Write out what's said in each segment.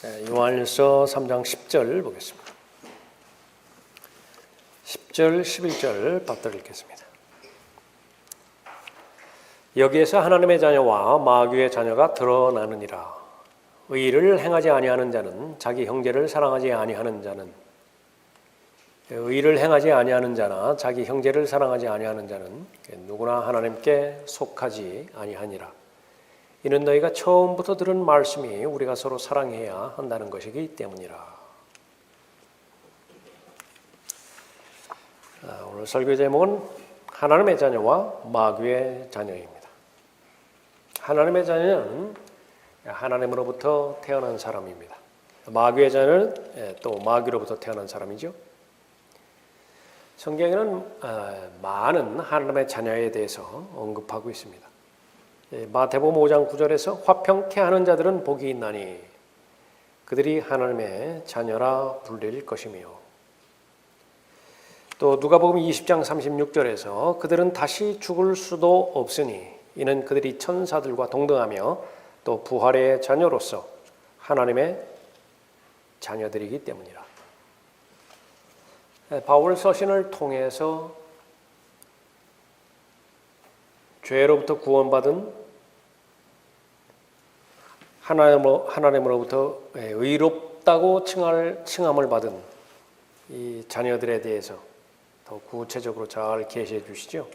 요한일서 3장 10절 보겠습니다. 10절, 11절 받들어 읽겠습니다. 여기에서 하나님의 자녀와 마귀의 자녀가 드러나느니라. 의를 행하지 아니하는 자는 자기 형제를 사랑하지 아니하는 자는 의를 행하지 아니하는 자나 자기 형제를 사랑하지 아니하는 자는 누구나 하나님께 속하지 아니하니라. 이는 너희가 처음부터 들은 말씀이 우리가 서로 사랑해야 한다는 것이기 때문이라. 오늘 설교 제목은 하나님의 자녀와 마귀의 자녀입니다. 하나님의 자녀는 하나님으로부터 태어난 사람입니다. 마귀의 자녀는 또 마귀로부터 태어난 사람이죠. 성경에는 많은 하나님의 자녀에 대해서 언급하고 있습니다. 마태복음 5장 9절에서 화평케 하는 자들은 복이 있나니 그들이 하나님의 자녀라 불릴 것이며, 또 누가복음 20장 36절에서 그들은 다시 죽을 수도 없으니 이는 그들이 천사들과 동등하며 또 부활의 자녀로서 하나님의 자녀들이기 때문이라. 바울 서신을 통해서 죄로부터 구원받은 하나님으로부터 의롭다고 칭함을 받은 이 자녀들에 대해서 더 구체적으로 잘 계시해 주시죠.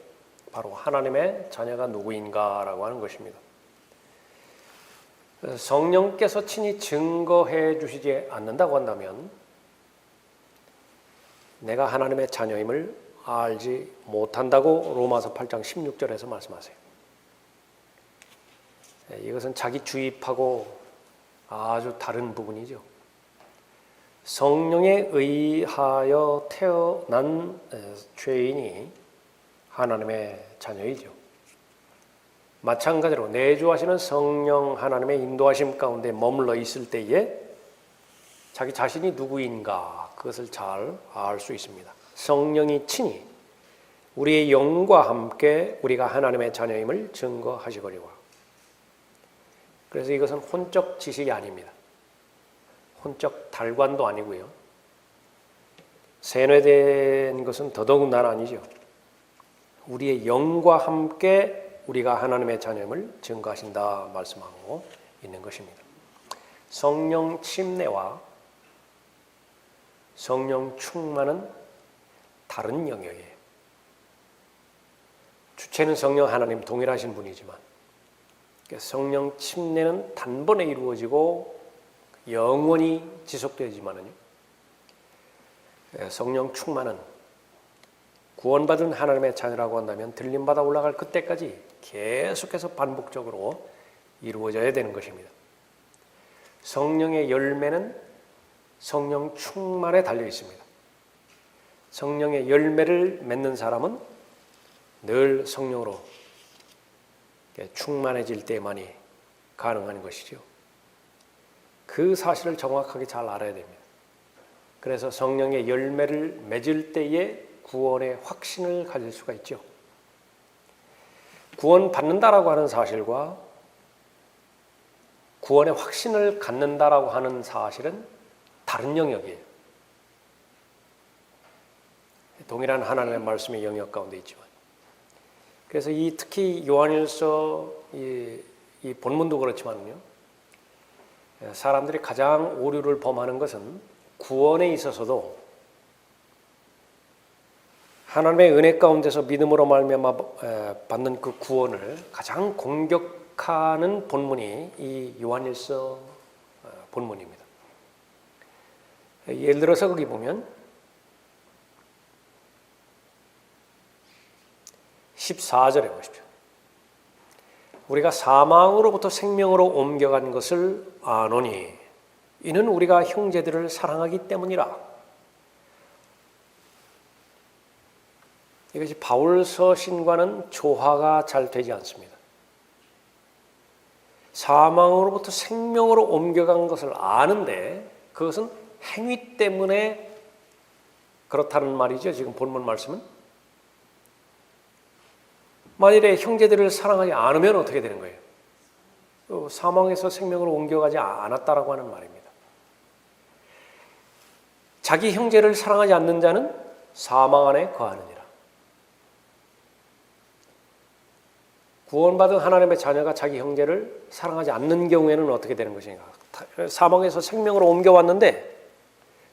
바로 하나님의 자녀가 누구인가라고 하는 것입니다. 성령께서 친히 증거해 주시지 않는다고 한다면 내가 하나님의 자녀임을 알지 못한다고 로마서 8장 16절에서 말씀하세요. 이것은 자기 주입하고 아주 다른 부분이죠. 성령에 의하여 태어난 죄인이 하나님의 자녀이죠. 마찬가지로 내주하시는 성령 하나님의 인도하심 가운데 머물러 있을 때에 자기 자신이 누구인가 그것을 잘 알 수 있습니다. 성령이 친히 우리의 영과 함께 우리가 하나님의 자녀임을 증거하시거니와. 그래서 이것은 혼적 지식이 아닙니다. 혼적 달관도 아니고요. 세뇌된 것은 더더군다나 아니죠. 우리의 영과 함께 우리가 하나님의 자녀임을 증거하신다 말씀하고 있는 것입니다. 성령 침례와 성령 충만은 다른 영역이에요. 주체는 성령 하나님 동일하신 분이지만 성령 침례는 단번에 이루어지고 영원히 지속되지만은요, 성령 충만은 구원받은 하나님의 자녀라고 한다면 들림받아 올라갈 그때까지 계속해서 반복적으로 이루어져야 되는 것입니다. 성령의 열매는 성령 충만에 달려 있습니다. 성령의 열매를 맺는 사람은 늘 성령으로 충만해질 때만이 가능한 것이죠. 그 사실을 정확하게 잘 알아야 됩니다. 그래서 성령의 열매를 맺을 때에 구원의 확신을 가질 수가 있죠. 구원받는다라고 하는 사실과 구원의 확신을 갖는다라고 하는 사실은 다른 영역이에요. 동일한 하나님의 말씀의 영역 가운데 있지만, 그래서 특히 요한일서 이 본문도 그렇지만요, 사람들이 가장 오류를 범하는 것은 구원에 있어서도 하나님의 은혜 가운데서 믿음으로 말미암아 받는 그 구원을 가장 공격하는 본문이 이 요한일서 본문입니다. 예를 들어서 거기 보면 14절에 보십시오. 우리가 사망으로부터 생명으로 옮겨간 것을 아노니 이는 우리가 형제들을 사랑하기 때문이라. 이것이 바울 서신과는 조화가 잘 되지 않습니다. 사망으로부터 생명으로 옮겨간 것을 아는데 그것은 행위 때문에 그렇다는 말이죠. 지금 본문 말씀은. 만일에 형제들을 사랑하지 않으면 어떻게 되는 거예요? 사망에서 생명으로 옮겨가지 않았다라고 하는 말입니다. 자기 형제를 사랑하지 않는 자는 사망 안에 거하느니라. 구원받은 하나님의 자녀가 자기 형제를 사랑하지 않는 경우에는 어떻게 되는 것인가? 사망에서 생명으로 옮겨왔는데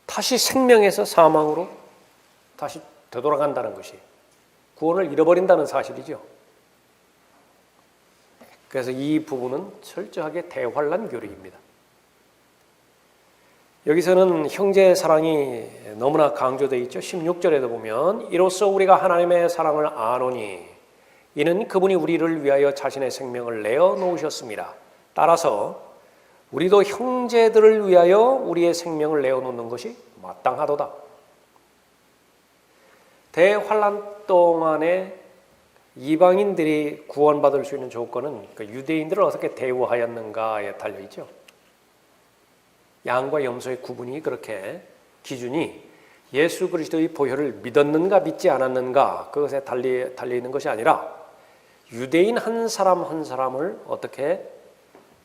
다시 생명에서 사망으로 다시 되돌아간다는 것이 구원을 잃어버린다는 사실이죠. 그래서 이 부분은 철저하게 대환란 교리입니다. 여기서는 형제의 사랑이 너무나 강조되어 있죠. 16절에도 보면 이로써 우리가 하나님의 사랑을 아노니 이는 그분이 우리를 위하여 자신의 생명을 내어 놓으셨습니다. 따라서 우리도 형제들을 위하여 우리의 생명을 내어 놓는 것이 마땅하도다. 대환란 동안에 이방인들이 구원받을 수 있는 조건은 그 유대인들을 어떻게 대우하였는가에 달려있죠. 양과 염소의 구분이 그렇게 기준이 예수 그리스도의 보혈을 믿었는가 믿지 않았는가 그것에 달려있는 것이 아니라 유대인 한 사람 한 사람을 어떻게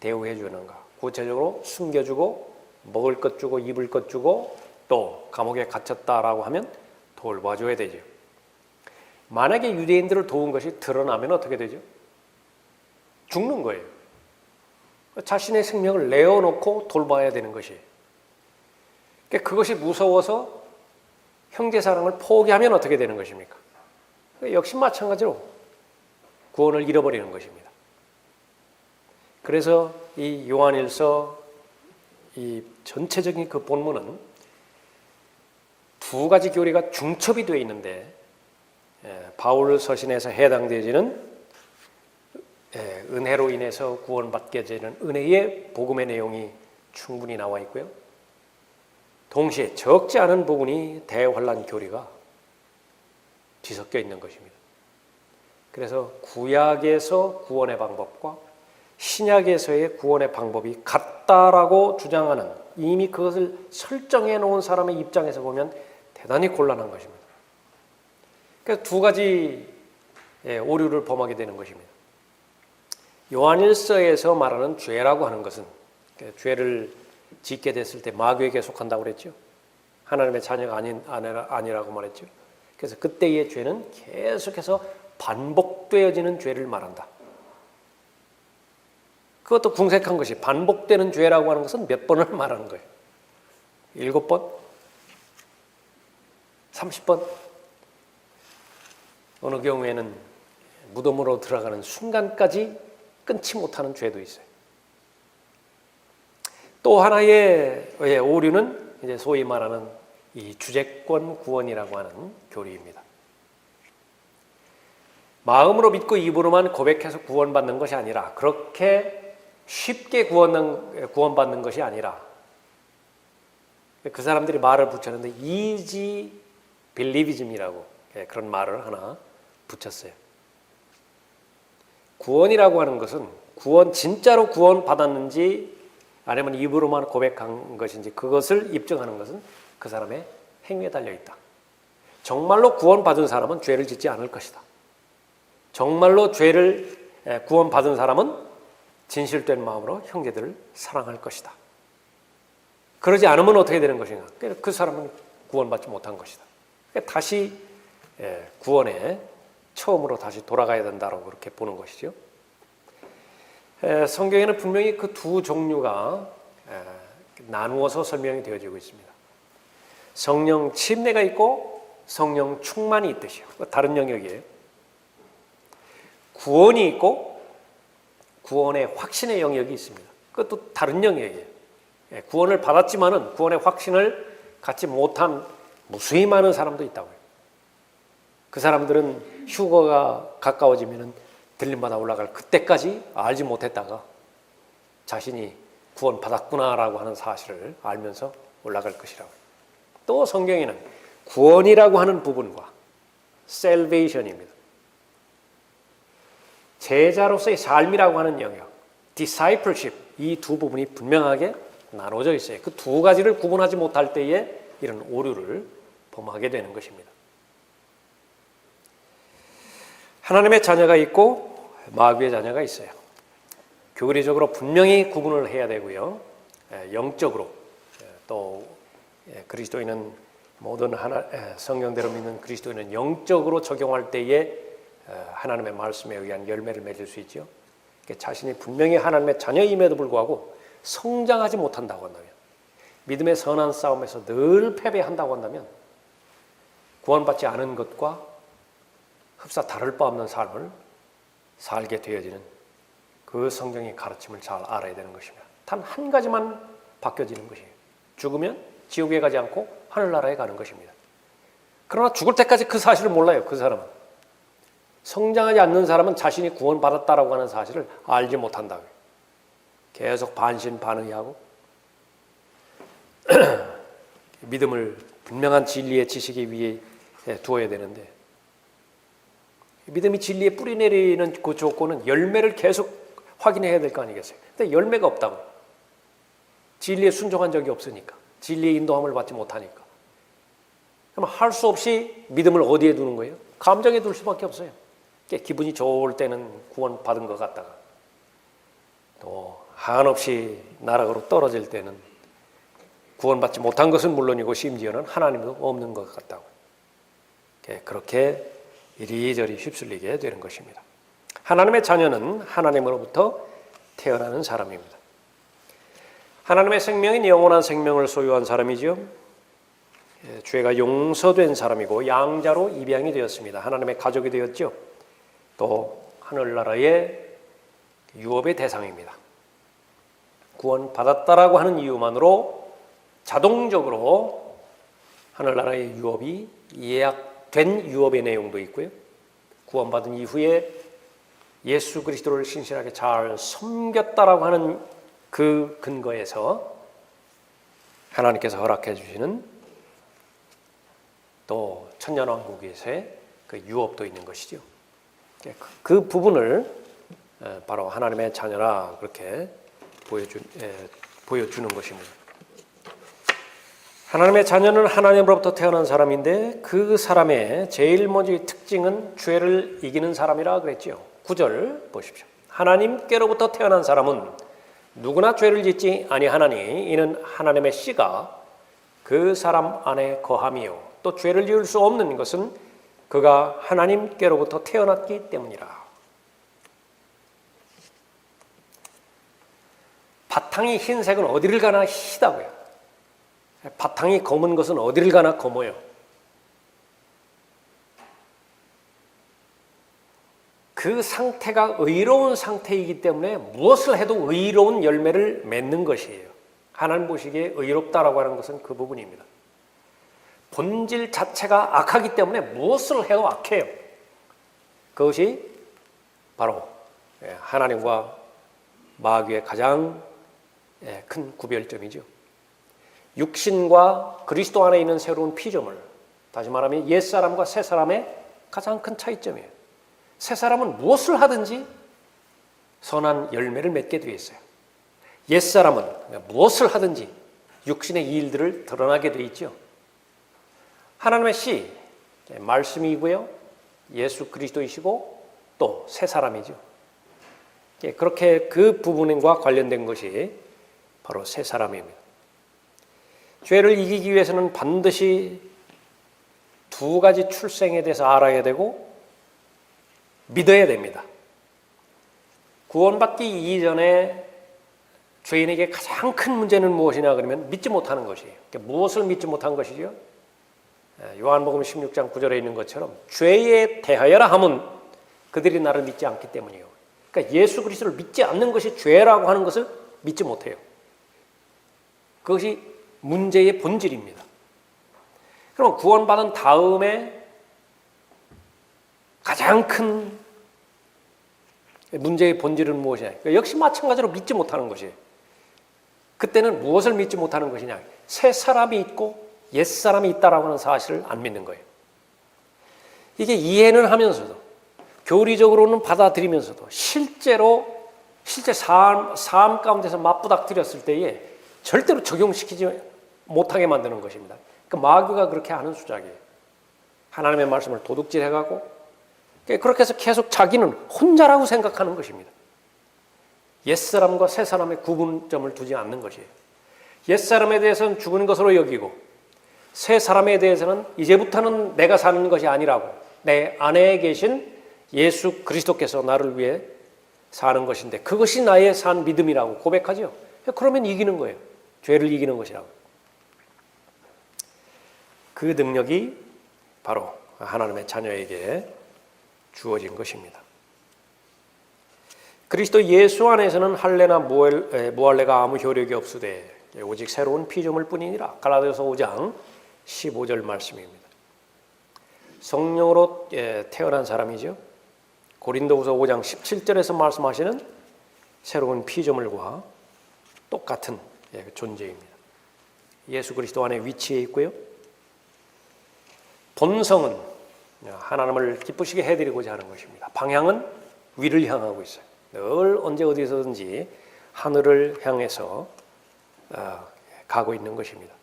대우해 주는가. 구체적으로 숨겨주고 먹을 것 주고 입을 것 주고 또 감옥에 갇혔다라고 하면 돌봐줘야 되죠. 만약에 유대인들을 도운 것이 드러나면 어떻게 되죠? 죽는 거예요. 자신의 생명을 내어놓고 돌봐야 되는 것이에요. 그것이 무서워서 형제 사랑을 포기하면 어떻게 되는 것입니까? 역시 마찬가지로 구원을 잃어버리는 것입니다. 그래서 이 요한일서 이 전체적인 그 본문은 두 가지 교리가 중첩이 되어 있는데 바울 서신에서 해당되지는 은혜로 인해서 구원받게 되는 은혜의 복음의 내용이 충분히 나와 있고요. 동시에 적지 않은 부분이 대환란 교리가 뒤섞여 있는 것입니다. 그래서 구약에서 구원의 방법과 신약에서의 구원의 방법이 같다라고 주장하는 이미 그것을 설정해 놓은 사람의 입장에서 보면 대단히 곤란한 것입니다. 그래서 두 가지 오류를 범하게 되는 것입니다. 요한일서에서 말하는 죄라고 하는 것은 죄를 짓게 됐을 때 마귀에게 속한다고 그랬죠. 하나님의 자녀가 아니라고 말했죠. 그래서 그때의 죄는 계속해서 반복되어지는 죄를 말한다. 그것도 궁색한 것이 반복되는 죄라고 하는 것은 몇 번을 말하는 거예요. 7번? 30번? 어느 경우에는 무덤으로 들어가는 순간까지 끊지 못하는 죄도 있어요. 또 하나의 오류는 이제 소위 말하는 이 주재권 구원이라고 하는 교리입니다. 마음으로 믿고 입으로만 고백해서 구원받는 것이 아니라 그렇게 쉽게 구원받는 것이 아니라 그 사람들이 말을 붙였는데 easy believism이라고 그런 말을 하나 붙였어요. 구원이라고 하는 것은 진짜로 구원받았는지 아니면 입으로만 고백한 것인지 그것을 입증하는 것은 그 사람의 행위에 달려있다. 정말로 구원받은 사람은 죄를 짓지 않을 것이다. 정말로 구원받은 사람은 진실된 마음으로 형제들을 사랑할 것이다. 그러지 않으면 어떻게 되는 것인가? 그 사람은 구원받지 못한 것이다. 다시 구원에 처음으로 다시 돌아가야 된다고 그렇게 보는 것이죠. 성경에는 분명히 그 두 종류가 나누어서 설명이 되어지고 있습니다. 성령 침례가 있고 성령 충만이 있듯이요. 다른 영역이에요. 구원이 있고 구원의 확신의 영역이 있습니다. 그것도 다른 영역이에요. 구원을 받았지만은 구원의 확신을 갖지 못한 무수히 많은 사람도 있다고요. 그 사람들은 휴거가 가까워지면은 들림받아 올라갈 그때까지 알지 못했다가 자신이 구원받았구나라고 하는 사실을 알면서 올라갈 것이라고요. 또 성경에는 구원이라고 하는 부분과 salvation입니다. 제자로서의 삶이라고 하는 영역, discipleship, 이 두 부분이 분명하게 나눠져 있어요. 그 두 가지를 구분하지 못할 때에 이런 오류를 범하게 되는 것입니다. 하나님의 자녀가 있고 마귀의 자녀가 있어요. 교리적으로 분명히 구분을 해야 되고요. 영적으로 또 그리스도인은 모든 성경대로 믿는 그리스도인은 영적으로 적용할 때에 하나님의 말씀에 의한 열매를 맺을 수 있죠. 자신이 분명히 하나님의 자녀임에도 불구하고 성장하지 못한다고 한다면, 믿음의 선한 싸움에서 늘 패배한다고 한다면 구원받지 않은 것과 흡사 다를 바 없는 삶을 살게 되어지는 그 성경의 가르침을 잘 알아야 되는 것입니다. 단 한 가지만 바뀌어지는 것이에요. 죽으면 지옥에 가지 않고 하늘나라에 가는 것입니다. 그러나 죽을 때까지 그 사실을 몰라요. 그 사람은. 성장하지 않는 사람은 자신이 구원받았다라고 하는 사실을 알지 못한다고요. 계속 반신반의하고 믿음을 분명한 진리의 지식에 위에 두어야 되는데, 믿음이 진리에 뿌리 내리는 그 조건은 열매를 계속 확인해야 될 거 아니겠어요? 근데 열매가 없다고. 진리에 순종한 적이 없으니까. 진리의 인도함을 받지 못하니까. 그럼 할 수 없이 믿음을 어디에 두는 거예요? 감정에 둘 수밖에 없어요. 기분이 좋을 때는 구원받은 것 같다가 또 한없이 나락으로 떨어질 때는 구원받지 못한 것은 물론이고 심지어는 하나님도 없는 것 같다고. 그렇게 이리저리 휩쓸리게 되는 것입니다. 하나님의 자녀는 하나님으로부터 태어나는 사람입니다. 하나님의 생명인 영원한 생명을 소유한 사람이죠. 죄가 용서된 사람이고 양자로 입양이 되었습니다. 하나님의 가족이 되었죠. 또 하늘나라의 유업의 대상입니다. 구원받았다라고 하는 이유만으로 자동적으로 하늘나라의 유업이 예약된 유업의 내용도 있고요. 구원받은 이후에 예수 그리스도를 신실하게 잘 섬겼다라고 하는 그 근거에서 하나님께서 허락해 주시는 또 천년왕국에서의 그 유업도 있는 것이죠. 그 부분을 바로 하나님의 자녀라 그렇게 보여주는 것입니다. 하나님의 자녀는 하나님으로부터 태어난 사람인데 그 사람의 제일 먼저 특징은 죄를 이기는 사람이라 그랬죠. 9절 보십시오. 하나님께로부터 태어난 사람은 누구나 죄를 짓지 아니하나니 이는 하나님의 씨가 그 사람 안에 거함이요 또 죄를 지을 수 없는 것은 그가 하나님께로부터 태어났기 때문이라. 바탕이 흰색은 어디를 가나 희다고요. 바탕이 검은 것은 어디를 가나 검어요. 그 상태가 의로운 상태이기 때문에 무엇을 해도 의로운 열매를 맺는 것이에요. 하나님 보시기에 의롭다라고 하는 것은 그 부분입니다. 본질 자체가 악하기 때문에 무엇을 해도 악해요. 그것이 바로 하나님과 마귀의 가장 큰 구별점이죠. 육신과 그리스도 안에 있는 새로운 피조물, 다시 말하면 옛사람과 새사람의 가장 큰 차이점이에요. 새사람은 무엇을 하든지 선한 열매를 맺게 되어 있어요. 옛사람은 무엇을 하든지 육신의 일들을 드러나게 되어 있죠. 하나님의 씨, 말씀이고요. 예수 그리스도이시고 또 새사람이죠. 그렇게 그 부분과 관련된 것이 바로 새사람입니다. 죄를 이기기 위해서는 반드시 두 가지 출생에 대해서 알아야 되고 믿어야 됩니다. 구원받기 이전에 죄인에게 가장 큰 문제는 무엇이냐 그러면 믿지 못하는 것이에요. 무엇을 믿지 못한 것이죠? 요한복음 16장 9절에 있는 것처럼 죄에 대하여라 함은 그들이 나를 믿지 않기 때문이에요. 그러니까 예수 그리스도를 믿지 않는 것이 죄라고 하는 것을 믿지 못해요. 그것이 문제의 본질입니다. 그럼 구원받은 다음에 가장 큰 문제의 본질은 무엇이냐? 그러니까 역시 마찬가지로 믿지 못하는 것이에요. 그때는 무엇을 믿지 못하는 것이냐? 새 사람이 있고 옛 사람이 있다라고 하는 사실을 안 믿는 거예요. 이게 이해는 하면서도 교리적으로는 받아들이면서도 실제 삶 가운데서 맞부닥뜨렸을 때에 절대로 적용시키지 못하게 만드는 것입니다. 그 마귀가 그렇게 하는 수작이에요. 하나님의 말씀을 도둑질해가고 그렇게 해서 계속 자기는 혼자라고 생각하는 것입니다. 옛사람과 새사람의 구분점을 두지 않는 것이에요. 옛사람에 대해서는 죽은 것으로 여기고 새 사람에 대해서는 이제부터는 내가 사는 것이 아니라고, 내 안에 계신 예수 그리스도께서 나를 위해 사는 것인데 그것이 나의 산 믿음이라고 고백하죠. 그러면 이기는 거예요. 죄를 이기는 것이라고. 그 능력이 바로 하나님의 자녀에게 주어진 것입니다. 그리스도 예수 안에서는 할례나 무할례가 아무 효력이 없으되 오직 새로운 피조물 뿐이니라. 갈라디아서 5장 15절 말씀입니다. 성령으로 태어난 사람이죠. 고린도후서 5장 17절에서 말씀하시는 새로운 피조물과 똑같은 존재입니다. 예수 그리스도 안에 위치해 있고요. 본성은 하나님을 기쁘시게 해드리고자 하는 것입니다. 방향은 위를 향하고 있어요. 늘 언제 어디서든지 하늘을 향해서 가고 있는 것입니다.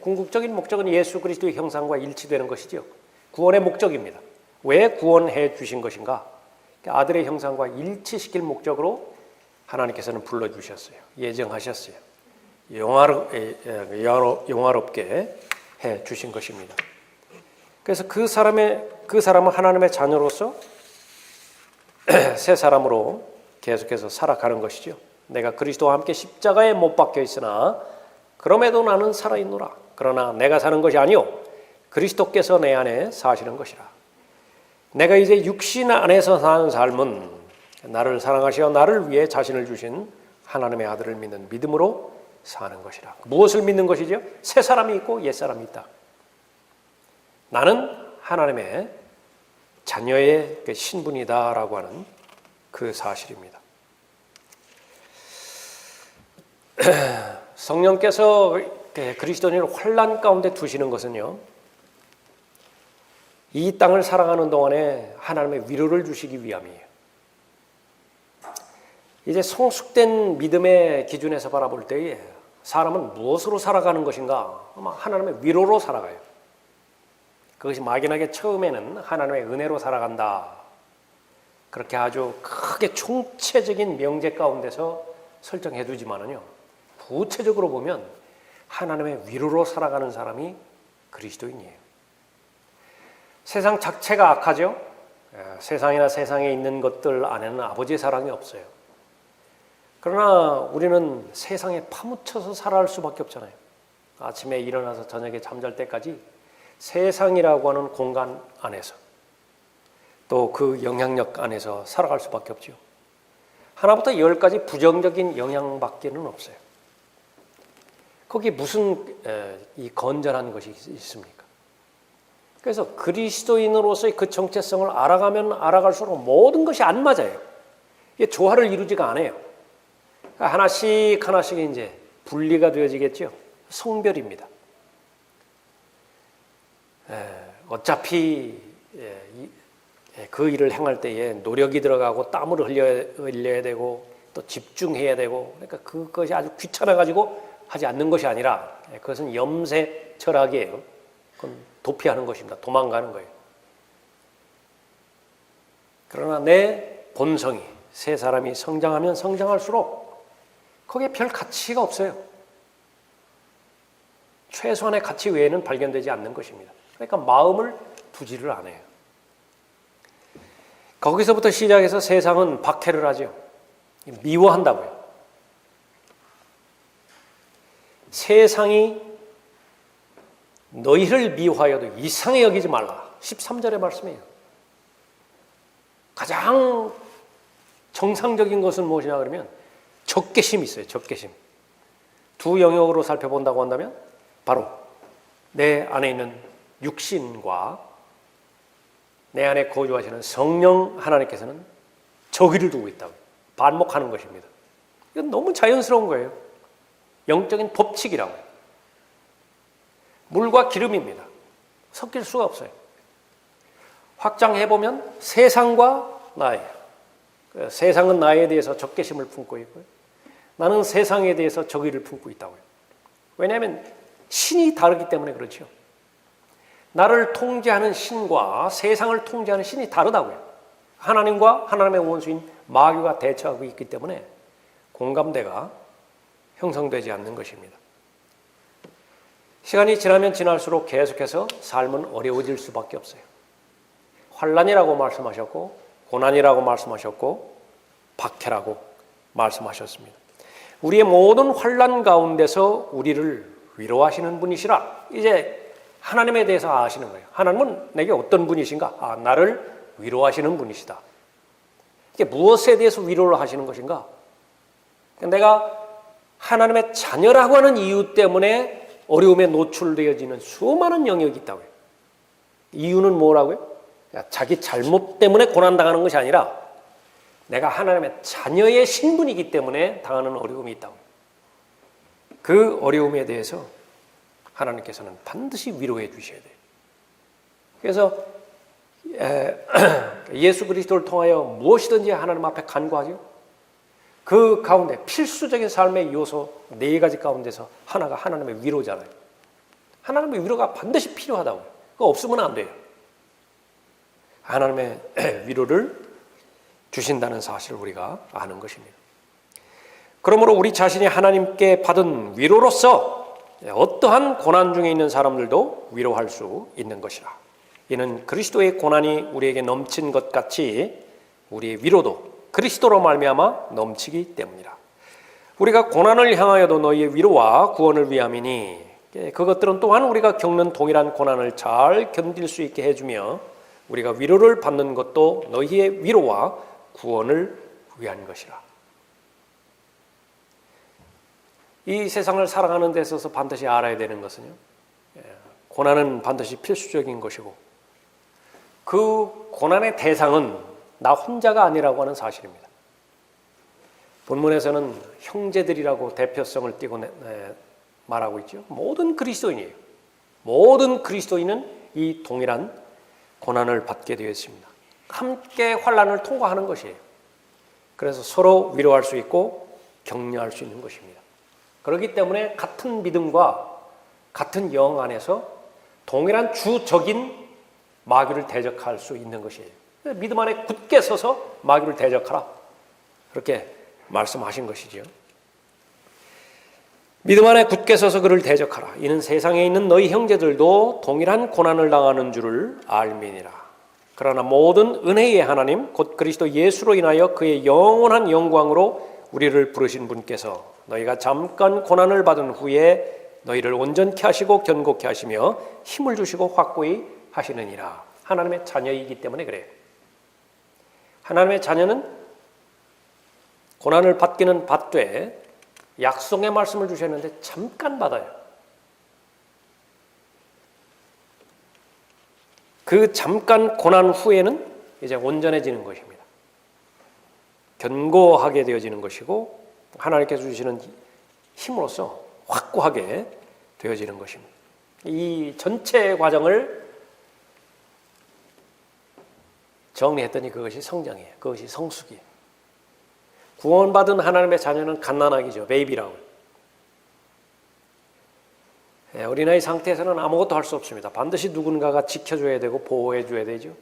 궁극적인 목적은 예수 그리스도의 형상과 일치되는 것이죠. 구원의 목적입니다. 왜 구원해 주신 것인가? 아들의 형상과 일치시킬 목적으로 하나님께서는 불러주셨어요. 예정하셨어요. 영화롭게 해 주신 것입니다. 그래서 그 사람은 하나님의 자녀로서 새 사람으로 계속해서 살아가는 것이죠. 내가 그리스도와 함께 십자가에 못 박혀 있으나 그럼에도 나는 살아있노라. 그러나 내가 사는 것이 아니요 그리스도께서 내 안에 사시는 것이라. 내가 이제 육신 안에서 사는 삶은 나를 사랑하시어 나를 위해 자신을 주신 하나님의 아들을 믿는 믿음으로 사는 것이라. 무엇을 믿는 것이죠? 새 사람이 있고 옛 사람이 있다. 나는 하나님의 자녀의 신분이다라고 하는 그 사실입니다. 성령께서 그리스도인을 환난 가운데 두시는 것은요, 이 땅을 살아가는 동안에 하나님의 위로를 주시기 위함이에요. 이제 성숙된 믿음의 기준에서 바라볼 때에 사람은 무엇으로 살아가는 것인가? 아마 하나님의 위로로 살아가요. 그것이 막연하게 처음에는 하나님의 은혜로 살아간다. 그렇게 아주 크게 총체적인 명제 가운데서 설정해 두지만은요, 구체적으로 보면 하나님의 위로로 살아가는 사람이 그리스도인이에요. 세상 자체가 악하죠. 세상이나 세상에 있는 것들 안에는 아버지의 사랑이 없어요. 그러나 우리는 세상에 파묻혀서 살아갈 수밖에 없잖아요. 아침에 일어나서 저녁에 잠잘 때까지 세상이라고 하는 공간 안에서 또 그 영향력 안에서 살아갈 수밖에 없죠. 하나부터 열까지 부정적인 영향밖에는 없어요. 거기에 무슨 이 건전한 것이 있습니까? 그래서 그리스도인으로서의 그 정체성을 알아가면 알아갈수록 모든 것이 안 맞아요. 이게 조화를 이루지가 않아요. 하나씩 하나씩 이제 분리가 되어지겠죠. 성별입니다. 어차피 그 일을 행할 때에 노력이 들어가고 땀을 흘려야 되고 또 집중해야 되고, 그러니까 그것이 아주 귀찮아가지고 하지 않는 것이 아니라 그것은 염세 철학이에요. 그건 도피하는 것입니다. 도망가는 거예요. 그러나 내 본성이, 새 사람이 성장하면 성장할수록 거기에 별 가치가 없어요. 최소한의 가치 외에는 발견되지 않는 것입니다. 그러니까 마음을 두지를 않아요. 거기서부터 시작해서 세상은 박해를 하죠. 미워한다고요. 세상이 너희를 미워하여도 이상히 여기지 말라. 13절의 말씀이에요. 가장 정상적인 것은 무엇이냐 그러면 적개심이 있어요. 적개심. 두 영역으로 살펴본다고 한다면 바로 내 안에 있는 육신과 내 안에 거주하시는 성령 하나님께서는 저기를 두고 있다고 반목하는 것입니다. 이건 너무 자연스러운 거예요. 영적인 법칙이라고요. 물과 기름입니다. 섞일 수가 없어요. 확장해보면 세상과 나예요. 세상은 나에 대해서 적개심을 품고 있고요. 나는 세상에 대해서 적의를 품고 있다고요. 왜냐하면 신이 다르기 때문에 그렇죠. 나를 통제하는 신과 세상을 통제하는 신이 다르다고요. 하나님과 하나님의 원수인 마귀가 대처하고 있기 때문에 공감대가 형성되지 않는 것입니다. 시간이 지나면 지날수록 계속해서 삶은 어려워질 수밖에 없어요. 환난이라고 말씀하셨고, 고난이라고 말씀하셨고, 박해라고 말씀하셨습니다. 우리의 모든 환난 가운데서 우리를 위로하시는 분이시라. 이제 하나님에 대해서 아시는 거예요. 하나님은 내게 어떤 분이신가? 나를 위로하시는 분이시다. 이게 무엇에 대해서 위로를 하시는 것인가? 내가 하나님의 자녀라고 하는 이유 때문에 어려움에 노출되어지는 수많은 영역이 있다고요. 이유는 뭐라고요? 자기 잘못 때문에 고난당하는 것이 아니라 내가 하나님의 자녀의 신분이기 때문에 당하는 어려움이 있다고요. 그 어려움에 대해서 하나님께서는 반드시 위로해 주셔야 돼요. 그래서 예수 그리스도를 통하여 무엇이든지 하나님 앞에 간구하죠. 그 가운데 필수적인 삶의 요소 4가지 가운데서 하나가 하나님의 위로잖아요. 하나님의 위로가 반드시 필요하다고요. 그거 없으면 안 돼요. 하나님의 위로를 주신다는 사실을 우리가 아는 것입니다. 그러므로 우리 자신이 하나님께 받은 위로로서 어떠한 고난 중에 있는 사람들도 위로할 수 있는 것이라. 이는 그리스도의 고난이 우리에게 넘친 것 같이 우리의 위로도 그리스도로 말미암아 넘치기 때문이라. 우리가 고난을 향하여도 너희의 위로와 구원을 위함이니 그것들은 또한 우리가 겪는 동일한 고난을 잘 견딜 수 있게 해주며 우리가 위로를 받는 것도 너희의 위로와 구원을 위한 것이라. 이 세상을 살아가는 데 있어서 반드시 알아야 되는 것은요, 고난은 반드시 필수적인 것이고 그 고난의 대상은 나 혼자가 아니라고 하는 사실입니다. 본문에서는 형제들이라고 대표성을 띠고 말하고 있죠. 모든 그리스도인이에요. 모든 그리스도인은 이 동일한 고난을 받게 되어 있습니다. 함께 환난을 통과하는 것이에요. 그래서 서로 위로할 수 있고 격려할 수 있는 것입니다. 그렇기 때문에 같은 믿음과 같은 영 안에서 동일한 주적인 마귀를 대적할 수 있는 것이에요. 믿음 안에 굳게 서서 마귀를 대적하라. 그렇게 말씀하신 것이죠. 믿음 안에 굳게 서서 그를 대적하라. 이는 세상에 있는 너희 형제들도 동일한 고난을 당하는 줄을 알미니라. 그러나 모든 은혜의 하나님 곧 그리스도 예수로 인하여 그의 영원한 영광으로 우리를 부르신 분께서 너희가 잠깐 고난을 받은 후에 너희를 온전케 하시고 견고케 하시며 힘을 주시고 확고히 하시느니라. 하나님의 자녀이기 때문에 그래요. 하나님의 자녀는 고난을 받기는 받되 약속의 말씀을 주셨는데 잠깐 받아요. 그 잠깐 고난 후에는 이제 온전해지는 것입니다. 견고하게 되어지는 것이고 하나님께서 주시는 힘으로써 확고하게 되어지는 것입니다. 이 전체 과정을 정리했더니 그것이 성장이에요. 그것이 성숙이에요. 구원받은 하나님의 자녀는 갓난아기죠. 베이비라고. 어린아이 상태에서는 아무것도 할 수 없습니다. 반드시 누군가가 지켜줘야 되고 보호해줘야 되죠.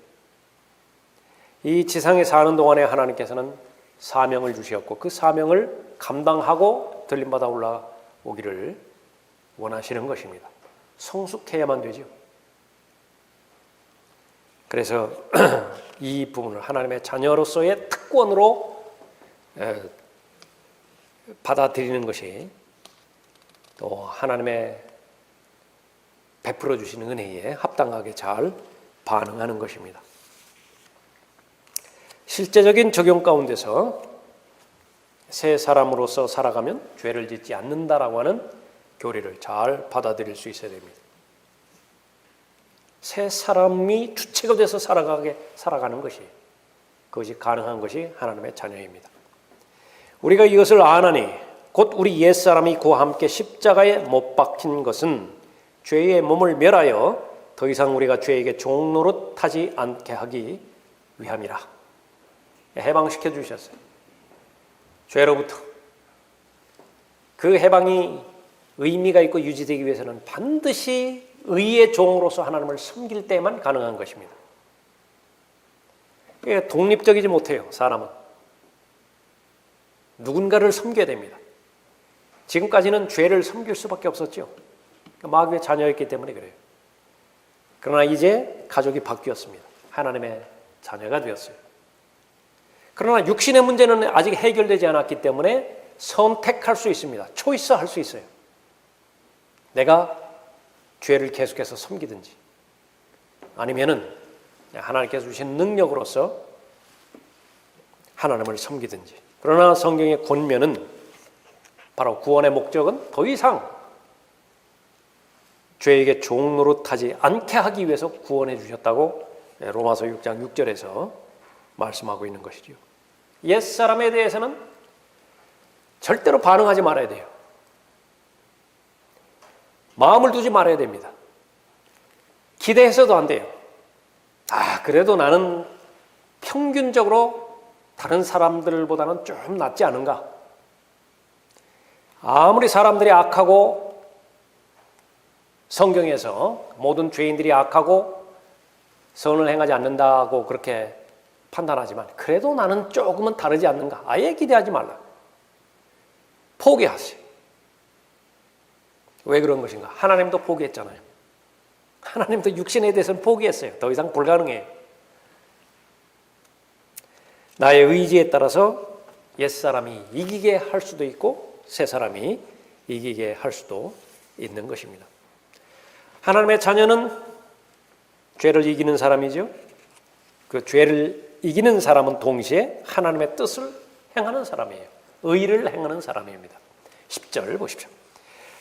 이 지상에 사는 동안에 하나님께서는 사명을 주셨고 그 사명을 감당하고 들림받아 올라오기를 원하시는 것입니다. 성숙해야만 되죠. 그래서 이 부분을 하나님의 자녀로서의 특권으로 받아들이는 것이 또 하나님의 베풀어 주시는 은혜에 합당하게 잘 반응하는 것입니다. 실제적인 적용 가운데서 새 사람으로서 살아가면 죄를 짓지 않는다라고 하는 교리를 잘 받아들일 수 있어야 됩니다. 새 사람이 주체가 돼서 살아가는 것이 그것이 가능한 것이 하나님의 자녀입니다. 우리가 이것을 아나니 곧 우리 옛사람이 그와 함께 십자가에 못 박힌 것은 죄의 몸을 멸하여 더 이상 우리가 죄에게 종노릇하지 않게 하기 위함이라. 해방시켜 주셨어요. 죄로부터. 그 해방이 의미가 있고 유지되기 위해서는 반드시 의의 종으로서 하나님을 섬길 때만 가능한 것입니다. 독립적이지 못해요. 사람은. 누군가를 섬겨야 됩니다. 지금까지는 죄를 섬길 수밖에 없었죠. 마귀의 자녀였기 때문에 그래요. 그러나 이제 가족이 바뀌었습니다. 하나님의 자녀가 되었어요. 그러나 육신의 문제는 아직 해결되지 않았기 때문에 선택할 수 있습니다. 초이스할 수 있어요. 내가 죄를 계속해서 섬기든지 아니면은 하나님께서 주신 능력으로서 하나님을 섬기든지. 그러나 성경의 권면은 바로 구원의 목적은 더 이상 죄에게 종노릇하지 않게 하기 위해서 구원해 주셨다고 로마서 6장 6절에서 말씀하고 있는 것이죠. 옛사람에 대해서는 절대로 반응하지 말아야 돼요. 마음을 두지 말아야 됩니다. 기대해서도 안 돼요. 그래도 나는 평균적으로 다른 사람들보다는 좀 낫지 않은가? 아무리 사람들이 악하고 성경에서 모든 죄인들이 악하고 선을 행하지 않는다고 그렇게 판단하지만 그래도 나는 조금은 다르지 않는가? 아예 기대하지 말라. 포기하세요. 왜 그런 것인가? 하나님도 포기했잖아요. 하나님도 육신에 대해서는 포기했어요. 더 이상 불가능해요. 나의 의지에 따라서 옛사람이 이기게 할 수도 있고 새 사람이 이기게 할 수도 있는 것입니다. 하나님의 자녀는 죄를 이기는 사람이죠. 그 죄를 이기는 사람은 동시에 하나님의 뜻을 행하는 사람이에요. 의를 행하는 사람입니다. 10절 보십시오.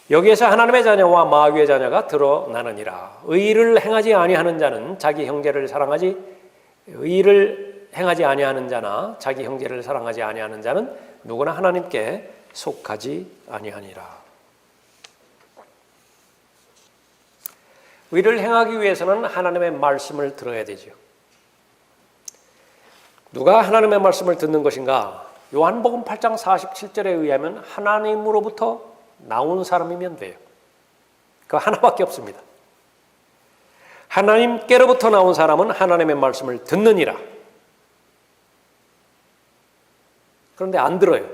여기에서 하나님의 자녀와 마귀의 자녀가 드러나느니라. 의를 행하지 아니하는 자는 자기 형제를 사랑하지 의를 행하지 아니하는 자나 자기 형제를 사랑하지 아니하는 자는 누구나 하나님께 속하지 아니하니라. 의를 행하기 위해서는 하나님의 말씀을 들어야 되죠. 누가 하나님의 말씀을 듣는 것인가? 요한복음 8장 47절에 의하면 하나님으로부터 나온 사람이면 돼요. 그 하나밖에 없습니다. 하나님께로부터 나온 사람은 하나님의 말씀을 듣느니라. 그런데 안 들어요.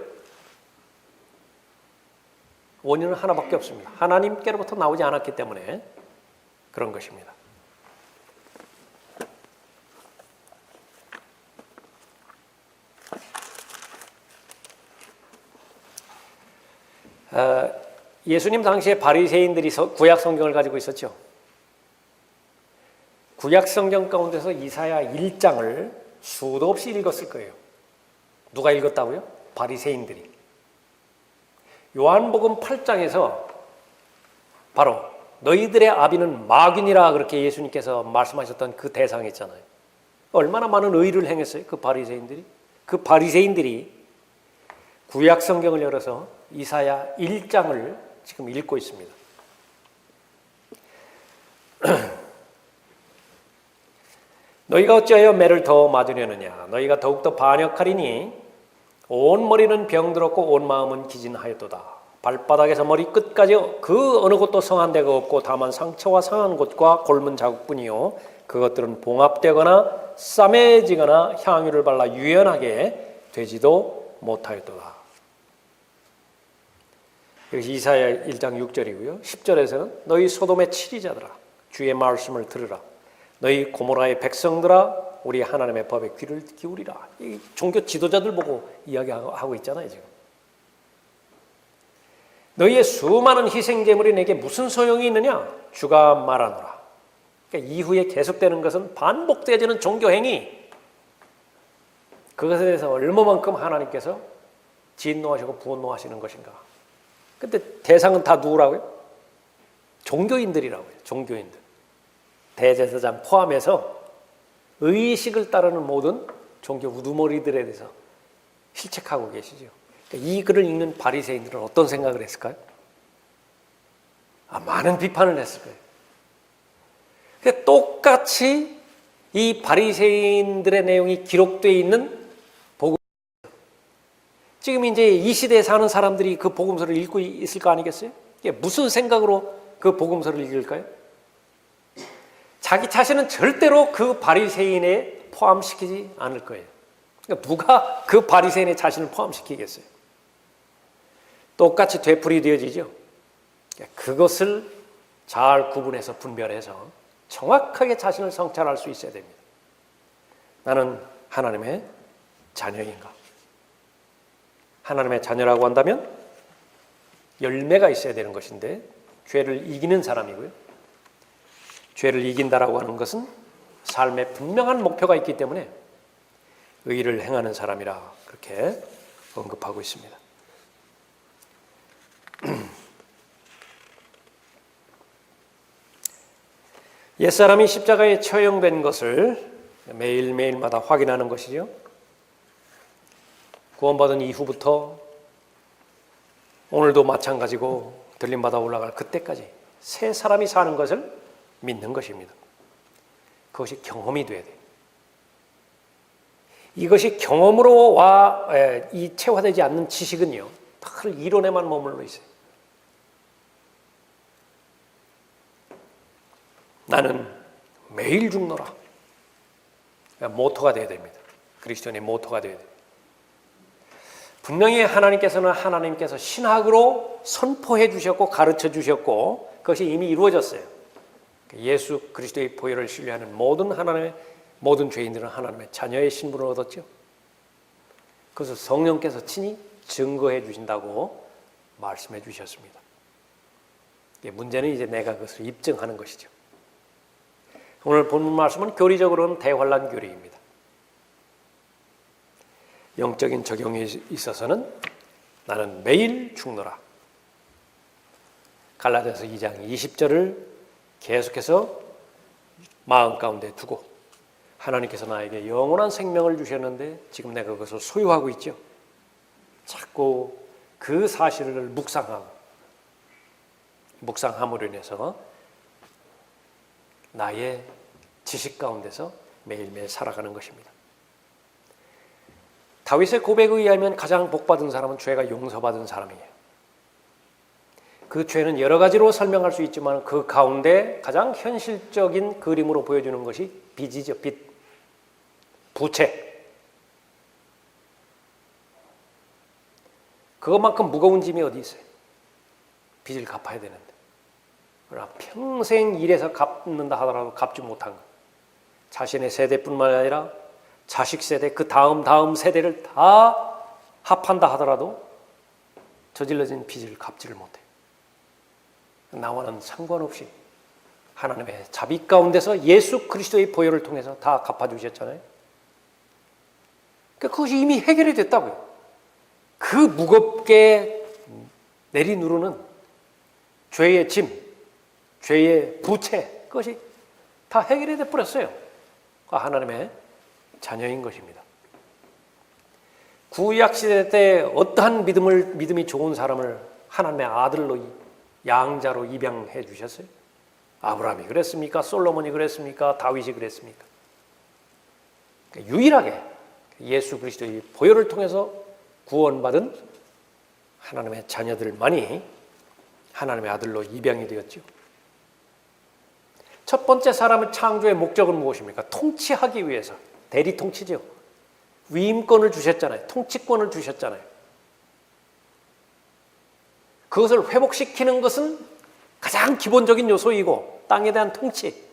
원인은 하나밖에 없습니다. 하나님께로부터 나오지 않았기 때문에 그런 것입니다. 예수님 당시에 바리새인들이 구약 성경을 가지고 있었죠. 구약 성경 가운데서 이사야 1장을 수도 없이 읽었을 거예요. 누가 읽었다고요? 바리새인들이. 요한복음 8장에서 바로 너희들의 아비는 마귀니라 그렇게 예수님께서 말씀하셨던 그 대상이 있잖아요. 얼마나 많은 의를 행했어요, 그 바리새인들이. 그 바리새인들이 구약 성경을 열어서 이사야 1장을 지금 읽고 있습니다. 너희가 어찌하여 매를 더 맞으려느냐? 너희가 더욱더 반역하리니 온 머리는 병들었고 온 마음은 기진하였도다. 발바닥에서 머리 끝까지 그 어느 곳도 성한 데가 없고 다만 상처와 상한 곳과 골문 자국뿐이요 그것들은 봉합되거나 싸매지거나 향유를 발라 유연하게 되지도 못하였도다. 이것이 이사야 1장 6절이고요. 10절에서는 너희 소돔의 치리자들아 주의 말씀을 들으라. 너희 고모라의 백성들아 우리 하나님의 법에 귀를 기울이라. 이 종교 지도자들 보고 이야기하고 있잖아요. 지금. 너희의 수많은 희생제물이 내게 무슨 소용이 있느냐? 주가 말하노라. 그러니까 이후에 계속되는 것은 반복되어지는 종교행위. 그것에 대해서 얼마만큼 하나님께서 진노하시고 분노하시는 것인가. 근데 대상은 다 누구라고요? 종교인들이라고요. 종교인들. 대제사장 포함해서 의식을 따르는 모든 종교 우두머리들에 대해서 실책하고 계시죠. 이 글을 읽는 바리새인들은 어떤 생각을 했을까요? 많은 비판을 했을 거예요. 똑같이 이 바리새인들의 내용이 기록되어 있는 복음. 지금 이제 이 시대에 사는 사람들이 그 복음서를 읽고 있을 거 아니겠어요? 무슨 생각으로 그 복음서를 읽을까요? 자기 자신은 절대로 그 바리새인에 포함시키지 않을 거예요. 그러니까 누가 그 바리새인의 자신을 포함시키겠어요? 똑같이 되풀이되어지죠. 그것을 잘 구분해서 분별해서 정확하게 자신을 성찰할 수 있어야 됩니다. 나는 하나님의 자녀인가? 하나님의 자녀라고 한다면 열매가 있어야 되는 것인데 죄를 이기는 사람이고요. 죄를 이긴다라고 하는 것은 삶에 분명한 목표가 있기 때문에 의를 행하는 사람이라 그렇게 언급하고 있습니다. 옛사람이 십자가에 처형된 것을 매일매일마다 확인하는 것이죠. 구원받은 이후부터 오늘도 마찬가지고 들림받아 올라갈 그때까지 새 사람이 사는 것을 믿는 것입니다. 그것이 경험이 돼야 돼요. 이것이 경험으로 체화되지 않는 지식은요, 늘 이론에만 머물러 있어요. 나는 매일 죽노라. 모토가 되어야 됩니다. 그리스도인의 모토가 되어야 됩니다. 분명히 하나님께서 신학으로 선포해 주셨고 가르쳐 주셨고 그것이 이미 이루어졌어요. 예수 그리스도의 보혈을 신뢰하는 모든 죄인들은 하나님의 자녀의 신분을 얻었죠. 그것을 성령께서 친히 증거해 주신다고 말씀해 주셨습니다. 문제는 이제 내가 그것을 입증하는 것이죠. 오늘 본문 말씀은 교리적으로는 대환란 교리입니다. 영적인 적용에 있어서는 나는 매일 죽노라. 갈라디아서 2장 20절을 계속해서 마음 가운데 두고 하나님께서 나에게 영원한 생명을 주셨는데 지금 내가 그것을 소유하고 있죠. 자꾸 그 사실을 묵상함으로 인해서 나의 지식 가운데서 매일매일 살아가는 것입니다. 다윗의 고백에 의하면 가장 복받은 사람은 죄가 용서받은 사람이에요. 그 죄는 여러 가지로 설명할 수 있지만 그 가운데 가장 현실적인 그림으로 보여주는 것이 빚이죠. 빚, 부채. 그것만큼 무거운 짐이 어디 있어요? 빚을 갚아야 되는데. 그러나 평생 일해서 갚는다 하더라도 갚지 못한 것. 자신의 세대뿐만 아니라 자식 세대, 그 다음 세대를 다 합한다 하더라도 저질러진 빚을 갚지를 못해요. 나와는 상관없이 하나님의 자비 가운데서 예수 그리스도의 보혈을 통해서 다 갚아주셨잖아요. 그러니까 그것이 이미 해결이 됐다고요. 그 무겁게 내리누르는 죄의 짐, 죄의 부채, 그것이 다 해결이 돼버렸어요. 하나님의 자녀인 것입니다. 구약 시대 때 어떠한 믿음이 좋은 사람을 하나님의 아들로 양자로 입양해 주셨어요? 아브라함이 그랬습니까? 솔로몬이 그랬습니까? 다윗이 그랬습니까? 유일하게 예수 그리스도의 보혈을 통해서 구원받은 하나님의 자녀들만이 하나님의 아들로 입양이 되었죠. 첫 번째 사람의 창조의 목적은 무엇입니까? 통치하기 위해서. 대리 통치죠. 위임권을 주셨잖아요. 통치권을 주셨잖아요. 그것을 회복시키는 것은 가장 기본적인 요소이고 땅에 대한 통치.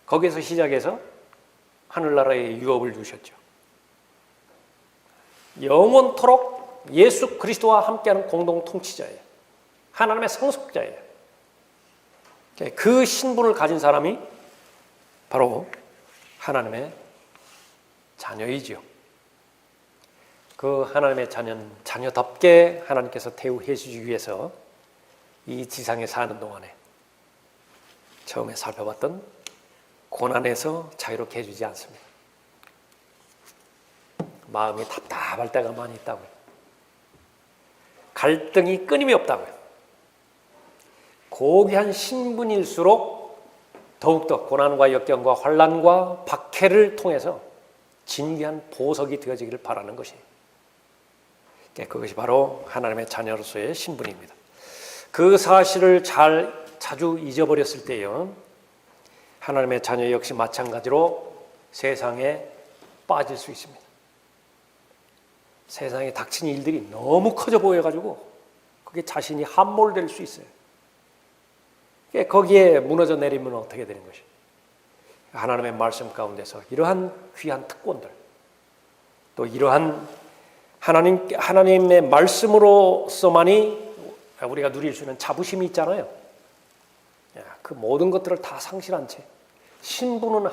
거기에서 시작해서 하늘나라에 유업을 주셨죠. 영원토록 예수 그리스도와 함께하는 공동 통치자예요. 하나님의 상속자예요. 그 신분을 가진 사람이 바로 하나님의 자녀이지요. 그 하나님의 자녀답게 하나님께서 대우해 주시기 위해서 이 지상에 사는 동안에 처음에 살펴봤던 고난에서 자유롭게 해주지 않습니다. 마음이 답답할 때가 많이 있다고요. 갈등이 끊임이 없다고요. 고귀한 신분일수록 더욱더 고난과 역경과 환난과 박해를 통해서 진귀한 보석이 되어지기를 바라는 것이에요. 그것이 바로 하나님의 자녀로서의 신분입니다. 그 사실을 자주 잊어버렸을 때요, 하나님의 자녀 역시 마찬가지로 세상에 빠질 수 있습니다. 세상에 닥친 일들이 너무 커져 보여가지고 그게 자신이 함몰될 수 있어요. 거기에 무너져 내리면 어떻게 되는 것이? 하나님의 말씀 가운데서 이러한 귀한 특권들, 또 이러한 하나님의 말씀으로서만이 우리가 누릴 수 있는 자부심이 있잖아요. 그 모든 것들을 다 상실한 채 신부는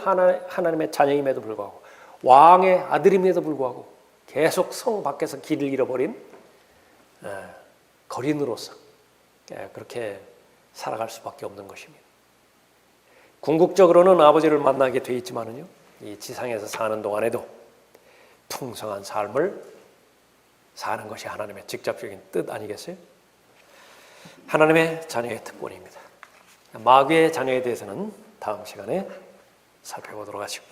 하나님의 자녀임에도 불구하고 왕의 아들임에도 불구하고 계속 성 밖에서 길을 잃어버린 거린으로서 그렇게 살아갈 수밖에 없는 것입니다. 궁극적으로는 아버지를 만나게 돼 있지만은요, 이 지상에서 사는 동안에도 풍성한 삶을 사는 것이 하나님의 직접적인 뜻 아니겠어요? 하나님의 자녀의 특권입니다. 마귀의 자녀에 대해서는 다음 시간에 살펴보도록 하시고,